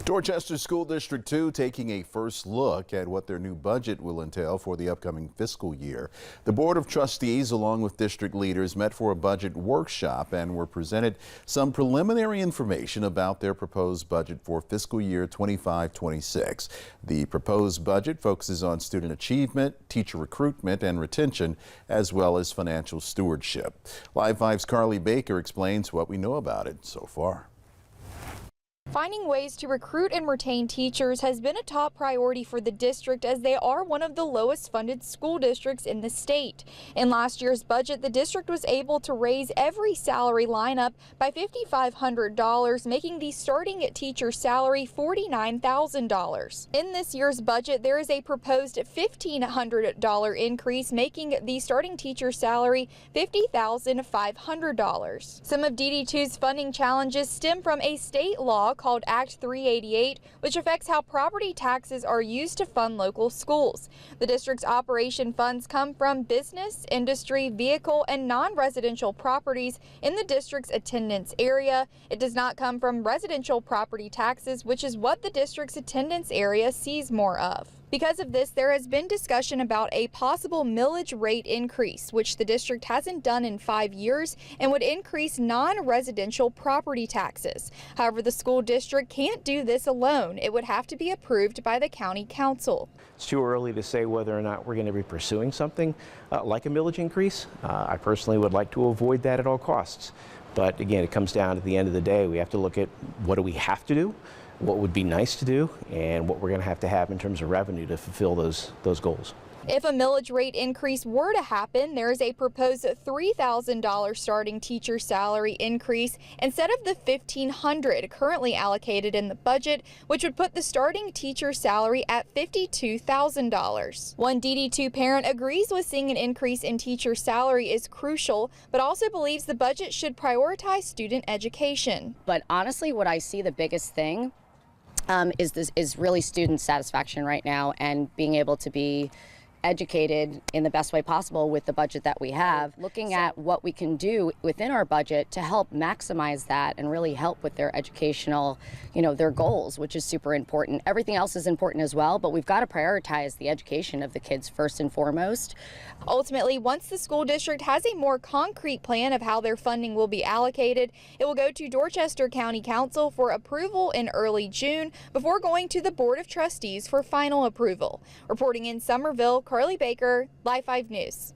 Dorchester School District 2 taking a first look at what their new budget will entail for the upcoming fiscal year. The Board of Trustees, along with district leaders, met for a budget workshop and were presented some preliminary information about their proposed budget for fiscal year 25-26. The proposed budget focuses on student achievement, teacher recruitment and retention, as well as financial stewardship. Live 5's Carly Baker explains what we know about it so far. Finding ways to recruit and retain teachers has been a top priority for the district, as they are one of the lowest funded school districts in the state. In last year's budget, the district was able to raise every salary lineup by $5,500, making the starting teacher salary $49,000. In this year's budget, there is a proposed $1,500 increase, making the starting teacher salary $50,500. Some of DD2's funding challenges stem from a state law called Act 388, which affects how property taxes are used to fund local schools. The district's operation funds come from business, industry, vehicle, and non-residential properties in the district's attendance area. It does not come from residential property taxes, which is what the district's attendance area sees more of. Because of this, there has been discussion about a possible millage rate increase, which the district hasn't done in 5 years and would increase non-residential property taxes. However, the school district can't do this alone. It would have to be approved by the county council. It's too early to say whether or not we're going to be pursuing something like a millage increase. I personally would like to avoid that at all costs. But again, it comes down to the end of the day, we have to look at what do we have to do, what would be nice to do, and what we're going to have in terms of revenue to fulfill those goals. If a millage rate increase were to happen, there is a proposed $3,000 starting teacher salary increase instead of the $1,500 currently allocated in the budget, which would put the starting teacher salary at $52,000. One DD2 parent agrees with seeing an increase in teacher salary is crucial, but also believes the budget should prioritize student education. But honestly, what I see the biggest thing is really student satisfaction right now, and being able to be educated in the best way possible with the budget that we have, looking at what we can do within our budget to help maximize that and really help with their educational, their goals, which is super important. Everything else is important as well, but we've got to prioritize the education of the kids first and foremost. Ultimately, once the school district has a more concrete plan of how their funding will be allocated, it will go to Dorchester County Council for approval in early June before going to the Board of Trustees for final approval. Reporting in Somerville, Carly Baker, Live 5 News.